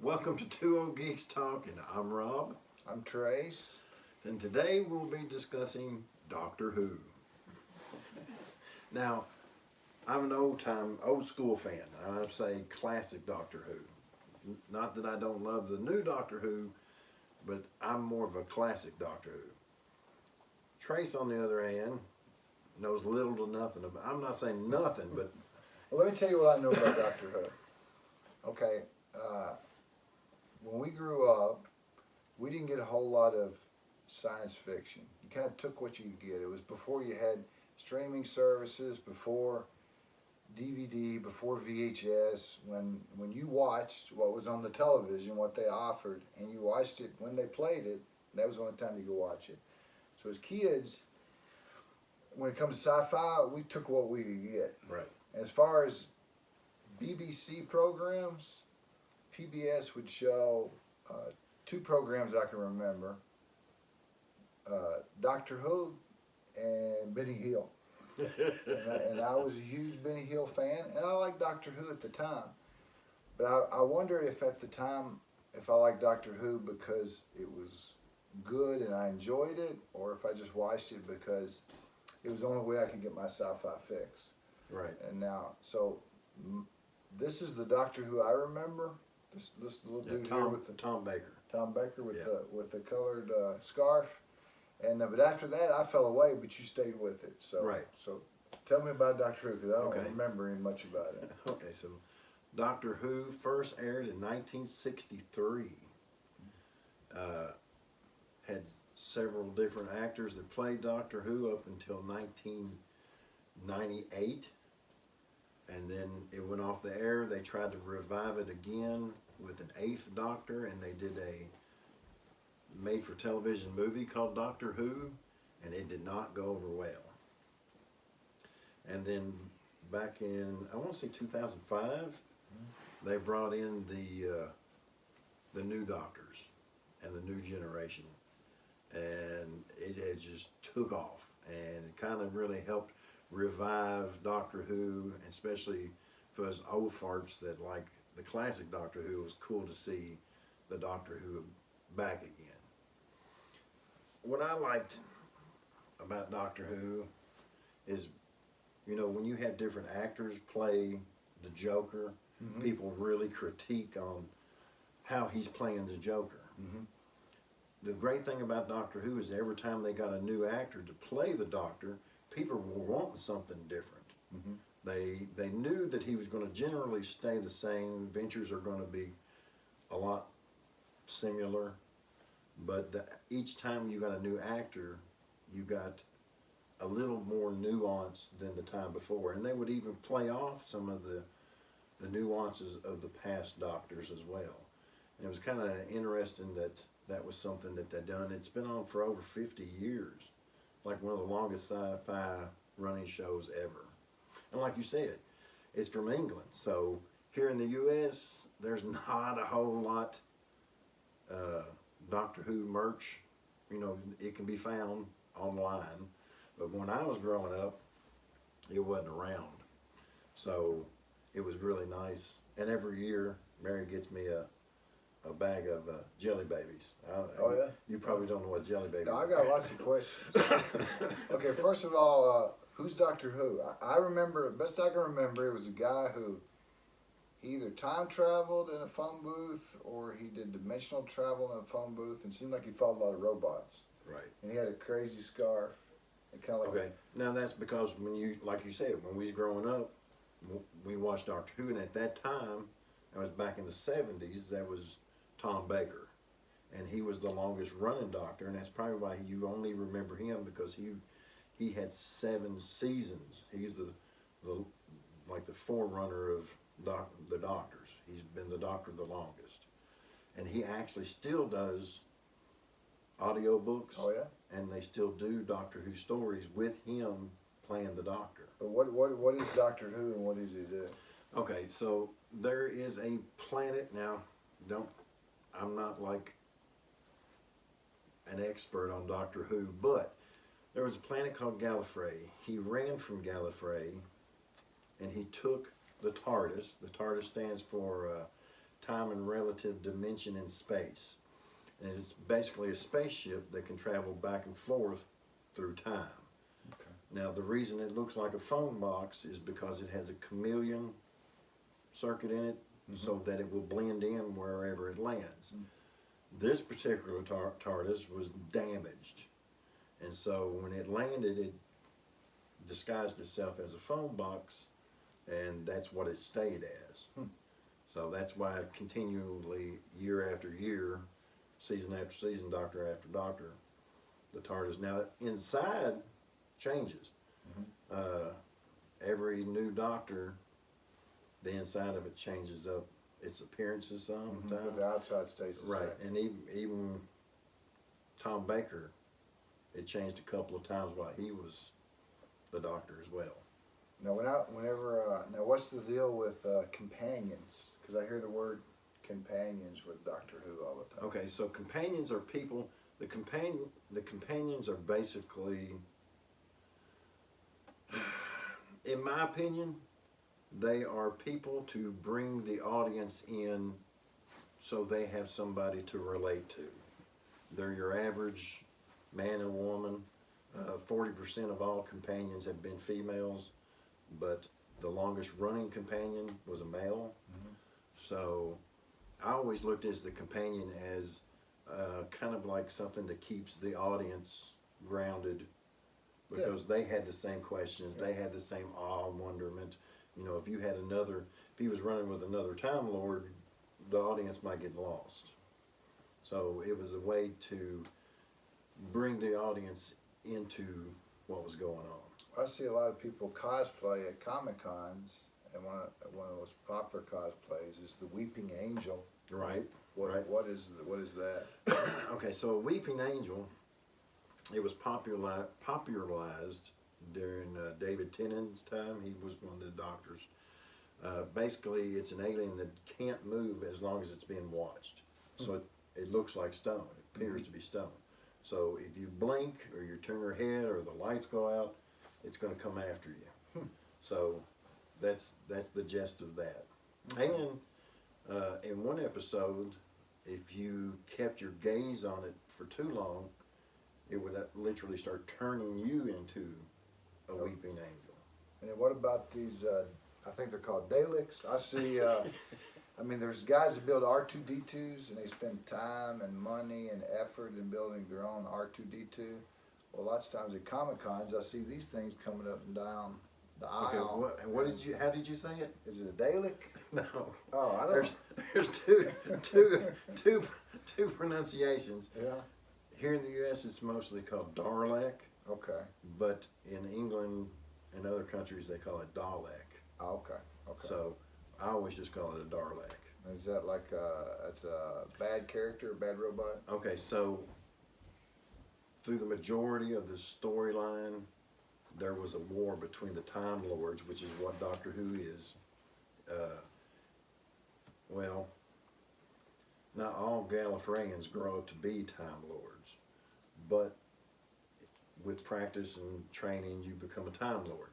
Welcome to Two Old Geeks Talk, and I'm Rob. I'm Trace. And today we'll be discussing Doctor Who. Now, I'm an old school fan. I'd say classic Doctor Who. Not that I don't love the new Doctor Who, but I'm more of a classic Doctor Who. Trace, on the other hand, knows little to nothing about. I'm not saying nothing, but Well, let me tell you what I know about Doctor Who. Okay, when we grew up, we didn't get a whole lot of science fiction. You kind of took what you could get. It was before you had streaming services, before DVD, before VHS. When you watched what was on the television, what they offered, and you watched it when they played it, that was the only time you could watch it. So as kids, when it comes to sci-fi, we took what we could get. right. As far as BBC programs, PBS would show two programs I can remember, Doctor Who and Benny Hill. and I was a huge Benny Hill fan, and I liked Doctor Who at the time. But I wonder if at the time, if I liked Doctor Who because it was good and I enjoyed it, or if I just watched it because it was the only way I could get my sci-fi fix. Right. And now, so this is the Doctor Who I remember. This little dude here with the Tom Baker. Tom Baker with Yeah. the colored scarf. And but after that, I fell away. But you stayed with it. So Right. So tell me about Doctor Who because I don't Okay. remember any much about it. Okay, so Doctor Who first aired in 1963. Had several different actors that played Doctor Who up until 1998. And then it went off the air. They tried to revive it again with an eighth Doctor, and they did a made-for-television movie called Doctor Who, and it did not go over well. And then back in, I want to say 2005, they brought in the new Doctors and the new generation, and it had just took off, and it kind of really helped revive Doctor Who, especially for us old farts that like the classic Doctor Who. It was cool to see the Doctor Who back again. What I liked about Doctor Who is, you know, when you have different actors play the Joker, Mm-hmm. people really critique on how he's playing the Joker. Mm-hmm. The great thing about Doctor Who is every time they got a new actor to play the Doctor, people were wanting something different. Mm-hmm. They knew that he was going to generally stay the same. Adventures are going to be a lot similar, but each time you got a new actor, you got a little more nuance than the time before, and they would even play off some of the nuances of the past Doctors as well. And it was kind of interesting that was something that they done. It's been on for over 50 years. It's like one of the longest sci-fi running shows ever. And like you said, it's from England. So here in the U.S., there's not a whole lot Doctor Who merch. You know, it can be found online. But when I was growing up, it wasn't around. So it was really nice. And every year, Mary gets me a bag of Jelly Babies. Oh, yeah? You probably don't know what Jelly Babies Now, I are. got lots of questions. Okay, first of all, who's Doctor Who? I remember, best I can remember, it was a guy who he either time traveled in a phone booth or he did dimensional travel in a phone booth, and seemed like he fought a lot of robots. Right. And he had a crazy scarf. And kind of like Okay. Now that's because when you, like you said, when we was growing up, we watched Doctor Who, and at that time, that was back in the 70s, that was Tom Baker. And he was the longest running Doctor, and that's probably why you only remember him, because he had 7 seasons. He's the like the forerunner of the Doctors. He's been the Doctor the longest. And he actually still does audiobooks. Oh, yeah? And they still do Doctor Who stories with him playing the Doctor. But what is Doctor Who and what does he do? Okay, so there is a planet now. I'm not like an expert on Doctor Who, but there was a planet called Gallifrey. He ran from Gallifrey, and he took the TARDIS. The TARDIS stands for time and relative dimension in space. And it's basically a spaceship that can travel back and forth through time. Okay. Now, the reason it looks like a phone box is because it has a chameleon circuit in it, so that it will blend in wherever it lands. This particular TARDIS was damaged, and so when it landed, it disguised itself as a phone box, and that's what it stayed as. So that's why continually, year after year, season after season, Doctor after Doctor, the TARDIS. Now, inside changes. Every new Doctor, the inside of it changes up its appearances sometimes. But the outside stays the Right, same. and even Tom Baker, it changed a couple of times while he was the Doctor as well. Now, now what's the deal with companions? Because I hear the word companions with Doctor Who all the time. Okay, so companions are people. The companions are basically, in my opinion, they are people to bring the audience in, so they have somebody to relate to. They're your average man and woman. 40% of all companions have been females, but the longest running companion was a male. So I always looked at the companion as kind of like something that keeps the audience grounded, because they had the same questions, they had the same awe and wonderment. You know, if he was running with another Time Lord, the audience might get lost. So it was a way to bring the audience into what was going on. I see a lot of people cosplay at Comic Cons, and one of the most popular cosplays is the Weeping Angel. Right. What is that? Okay, so Weeping Angel, it was popularized during David Tennant's time. He was one of the Doctors. Basically, it's an alien that can't move as long as it's being watched. So it looks like stone. It appears to be stone. So if you blink or you turn your head or the lights go out, it's going to come after you. So that's the gist of that. And in one episode, if you kept your gaze on it for too long, it would literally start turning you into a weeping angel. And then what about these, I think they're called Daleks? I see, I mean, there's guys that build R2-D2s, and they spend time and money and effort in building their own R2-D2. Well, lots of times at Comic Cons, I see these things coming up and down the aisle. Okay, how did you say it? Is it a Dalek? No. Oh, I don't. There's two pronunciations. Yeah. Here in the U.S., it's mostly called Darlek, Okay. but in England and other countries, they call it Dalek. Oh, okay. Okay. So I always just call it a Darlek. Is that like it's a bad character, a bad robot? Okay, so through the majority of the storyline, there was a war between the Time Lords, which is what Doctor Who is. Well, not all Gallifreyans grow up to be Time Lords, but with practice and training, you become a Time Lord.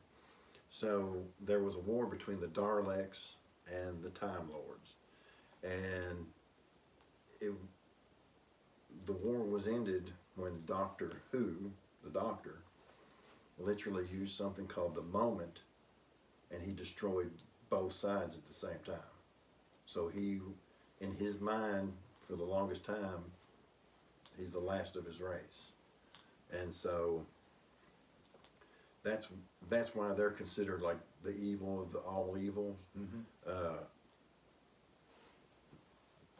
So there was a war between the Daleks and the Time Lords, and the war was ended when Doctor Who, the Doctor, literally used something called the moment, and he destroyed both sides at the same time. So he, in his mind, for the longest time, he's the last of his race. And so that's why they're considered like the evil of the all evil.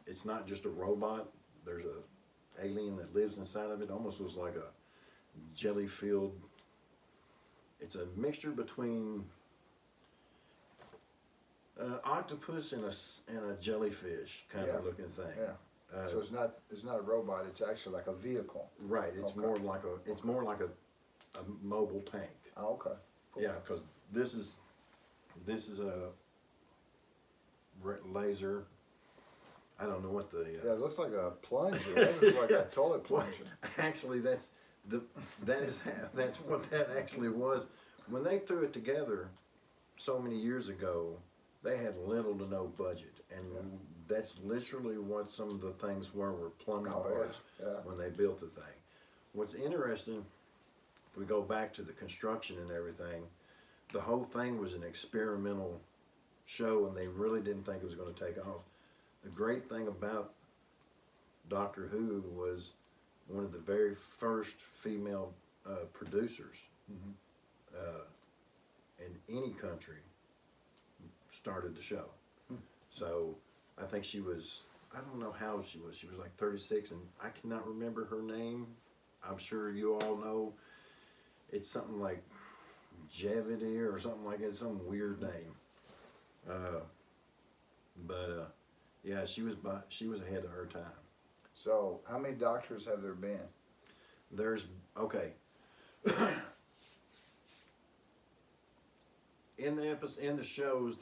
It's not just a robot. There's a alien that lives inside of it. Almost looks like a jelly-filled. It's a mixture between octopus and a jellyfish kind of looking thing. Yeah. So it's not a robot. It's actually like a vehicle. Right. It's more like a mobile tank. Oh, okay. Cool. Yeah, because this is a laser. I don't know what the. Yeah, it looks like a plunger. It looks like a toilet plunger. Actually, that's what that actually was. When they threw it together so many years ago, they had little to no budget, and that's literally what some of the things were plumbing parts when they built the thing. What's interesting, if we go back to the construction and everything, the whole thing was an experimental show, and they really didn't think it was going to take off. The great thing about Doctor Who was one of the very first female producers in any country started the show. So I think she was, I don't know how old she was like 36, and I cannot remember her name. I'm sure you all know. It's something like Jevity or something like that, some weird name. Yeah, she was ahead of her time. So how many doctors have there been? Okay. In the shows,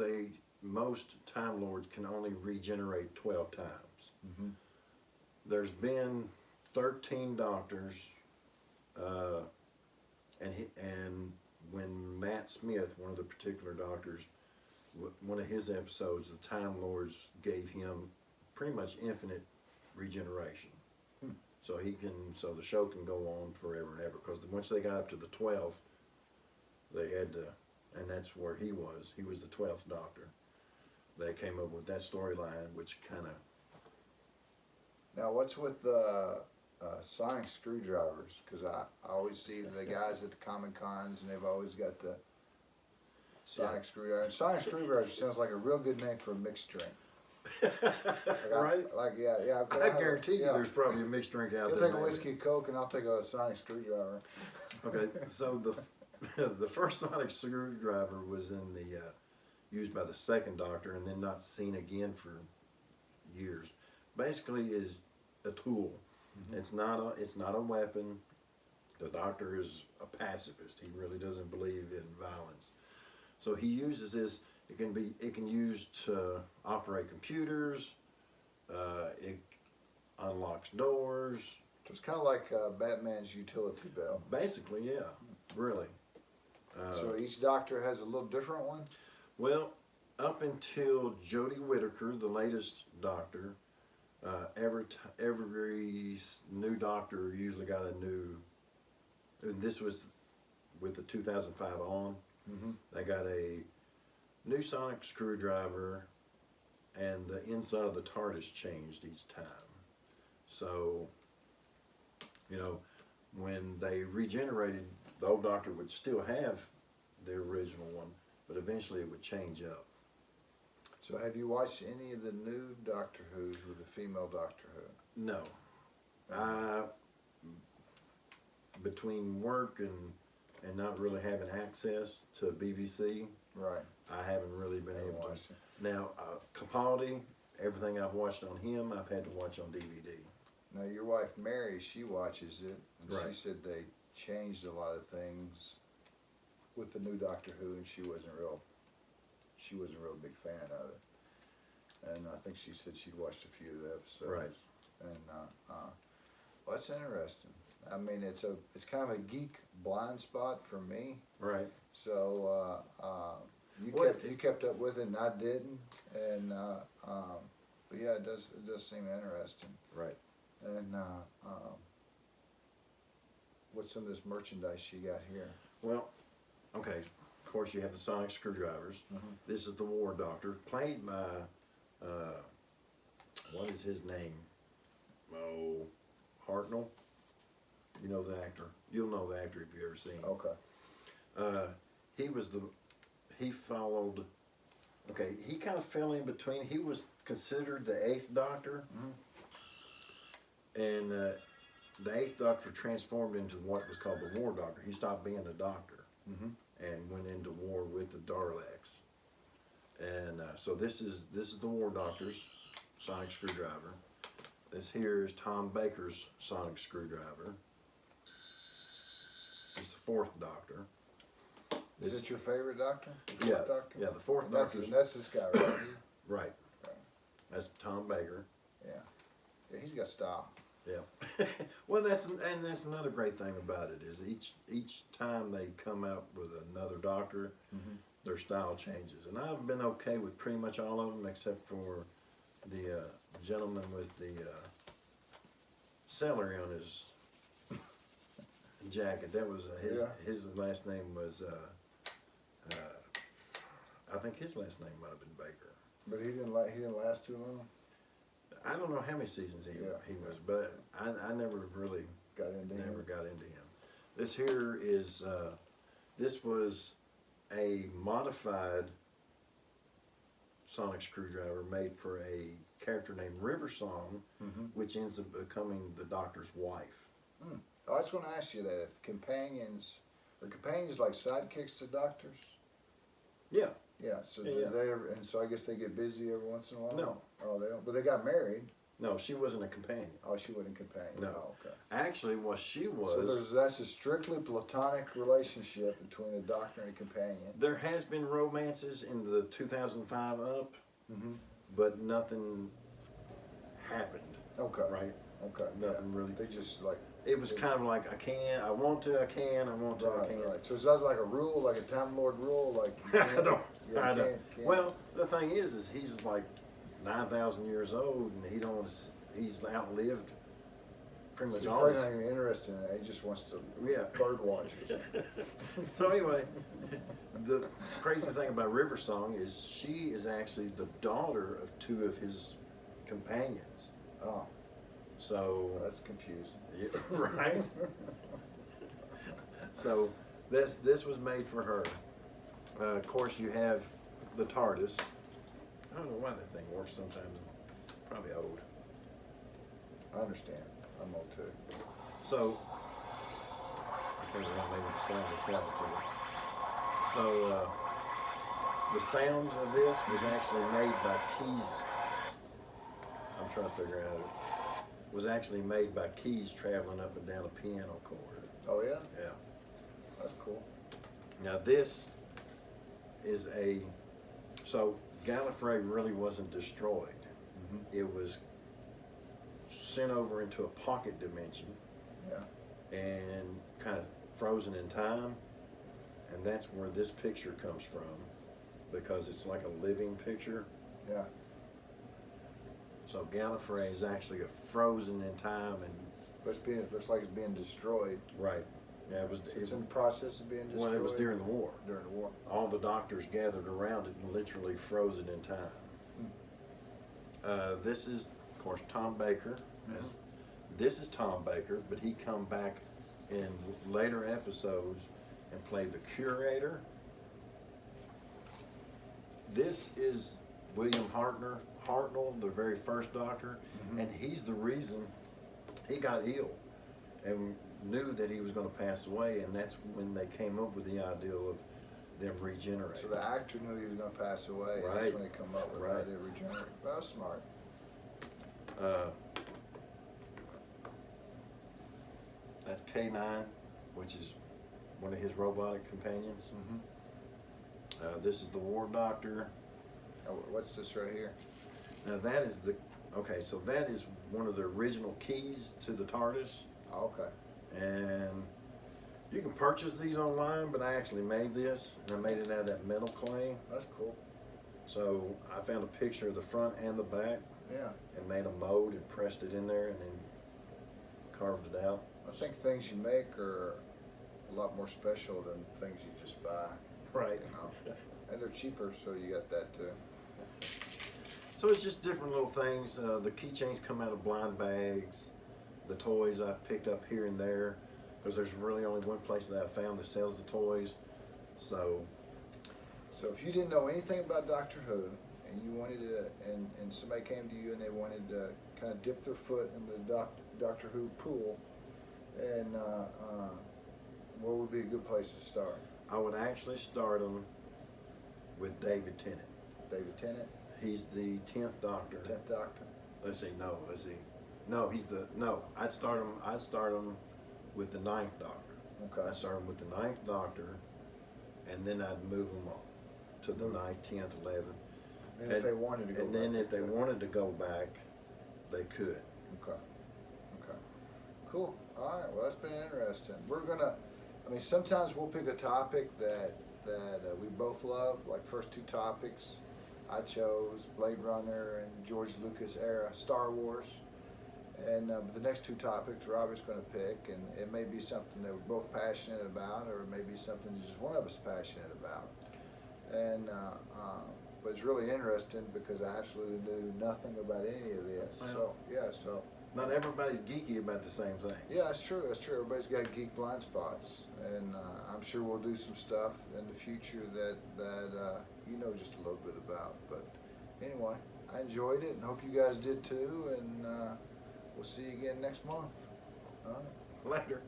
most Time Lords can only regenerate 12 times. There's been 13 doctors, and when Matt Smith, one of the particular doctors, one of his episodes, the Time Lords gave him pretty much infinite regeneration. So the show can go on forever and ever, because once they got up to the 12th, they had to, and that's where he was the 12th Doctor. They came up with that storyline, which kind of... Now what's with sonic screwdrivers? Because I always see the guys at the Comic Cons, and they've always got the sonic screwdriver. And sonic screwdriver sounds like a real good name for a mixed drink. Right? I guarantee you there's probably a mixed drink out You'll there. take a whiskey Coke, and I'll take a sonic screwdriver. Okay, so the first sonic screwdriver was used by the second Doctor, and then not seen again for years. Basically, is a tool. It's not a weapon. The Doctor is a pacifist. He really doesn't believe in violence. So he uses this. It can use to operate computers. It unlocks doors. So it's kind of like Batman's utility belt. Basically, yeah, really. So each Doctor has a little different one? Well, up until Jodie Whittaker, the latest Doctor, every new Doctor usually got a new, and this was with the 2005 on, they got a new sonic screwdriver, and the inside of the TARDIS changed each time. So, when they regenerated, the old Doctor would still have the original one, but eventually it would change up. So have you watched any of the new Doctor Who's with the female Doctor Who? No. Between work and not really having access to BBC, right, I haven't really been able to. Watched it. Now, Capaldi, everything I've watched on him, I've had to watch on DVD. Now your wife Mary, she watches it, and Right. she said they changed a lot of things with the new Doctor Who, and she wasn't a real big fan of it. And I think she said she'd watched a few of the episodes. Right. And well, that's interesting. I mean, it's kind of a geek blind spot for me. Right. So you kept up with it, and I didn't. And but yeah, it does seem interesting. Right. And what's some of this merchandise you got here? Well, okay. Of course, you have the sonic screwdrivers. This is the War Doctor, played by what is his name? Oh, Hartnell. You know the actor. You'll know the actor if you've ever seen him. Okay. He followed. Okay, he kind of fell in between. He was considered the 8th Doctor, and the 8th Doctor transformed into what was called the War Doctor. He stopped being a doctor and went into war with the Daleks. And so this is the War Doctor's sonic screwdriver. This here is Tom Baker's sonic screwdriver. It's the 4th Doctor. Is it your favorite Doctor? The Yeah, fourth Doctor? yeah, the 4th That's, Doctor. that's this guy right here. Right. Right. That's Tom Baker. Yeah. Yeah, he's got style. Yeah. Well, that's another great thing about it is each time they come out with another Doctor, their style changes. And I've been okay with pretty much all of them except for the gentleman with the celery on his jacket. That was his last name was I think his last name might have been Baker. But he didn't last too long. I don't know how many seasons he was, but I never really got into him. This here is this was a modified sonic screwdriver made for a character named River Song, which ends up becoming the Doctor's wife. I was going to ask you that. If companions like sidekicks to doctors? Yeah. Yeah. So Yeah. they ever? And so I guess they get busy every once in a while. No. Oh, they don't. But they got married. No, she wasn't a companion. Oh, she wasn't a companion. No. Oh, okay. Actually, what she was. So that's a strictly platonic relationship between a doctor and a companion. There has been romances in the 2005 up, but nothing happened. Okay. Right. Okay. Nothing really. They just like. It was kind of like I can, I want to, I can, I want to, I can't. Right. So is that like a rule, like a Time Lord rule, like? I don't. Yeah, I don't. can't. Well, the thing is he's like 9,000 years old, and he's outlived pretty much He's all probably his. not even interested in it. He just wants to Yeah. bird watch or something. So anyway, the crazy thing about River Song is she is actually the daughter of two of his companions. Oh, So that's confusing. yeah, right. So this was made for her. Of course, you have the TARDIS. I don't know why that thing works sometimes. Probably old. I understand. I'm old too. So I can't remember maybe the sound will travel to it. So the sounds of this was actually made by keys. I'm trying to figure out. Was actually made by keys traveling up and down a piano chord. Oh yeah? Yeah. That's cool. Now this is so Gallifrey really wasn't destroyed. It was sent over into a pocket dimension. Yeah. And kind of frozen in time. And that's where this picture comes from, because it's like a living picture. Yeah. So Gallifrey is actually frozen in time and. It looks like it's being destroyed. Right. Yeah, it was. So it's in the process of being destroyed. Well, it was during the war. During the war. All the doctors gathered around it and literally frozen in time. This is, of course, Tom Baker. This is Tom Baker, but he come back in later episodes and played the curator. This is William Hartnell, the very first Doctor, and he's the reason he got ill and knew that he was going to pass away, and that's when they came up with the idea of them regenerating. So the actor knew he was going to pass away, and that's when they come up with the idea of regenerating. That was smart. That's K9, which is one of his robotic companions. This is the War Doctor. Oh, what's this right here? Now that is so that is one of the original keys to the TARDIS. Oh, okay. And you can purchase these online, but I actually made this, and I made it out of that metal clay. That's cool. So I found a picture of the front and the back. Yeah. And made a mold and pressed it in there and then carved it out. I think things you make are a lot more special than things you just buy. Right. You know? And they're cheaper, so you got that too. So it's just different little things. The keychains come out of blind bags. The toys I've picked up here and there, because there's really only one place that I found that sells the toys. So if you didn't know anything about Doctor Who, and you wanted to, and somebody came to you and they wanted to kind of dip their foot in the Doctor Who pool, and what would be a good place to start? I would actually start them with David Tennant. David Tennant? He's the 10th Doctor. 10th Doctor? I'd start him with the 9th Doctor. Okay. I'd start him with the 9th Doctor, and then I'd move them on to the 9th, 10th, 11th. And if they wanted to go back. And then if they wanted to go back, they could. Okay. Cool. All right. Well, that's been interesting. Sometimes we'll pick a topic that that we both love. Like first two topics, I chose Blade Runner and George Lucas era Star Wars. And the next two topics Robert's going to pick, and it may be something that we're both passionate about, or it may be something just one of us passionate about. And but it's really interesting because I absolutely knew nothing about any of this. Well, So not everybody's geeky about the same thing. yeah, that's true. That's true. Everybody's got geek blind spots, and I'm sure we'll do some stuff in the future that you know just a little bit about. But anyway, I enjoyed it, and hope you guys did too. And we'll see you again next month. All right. Later.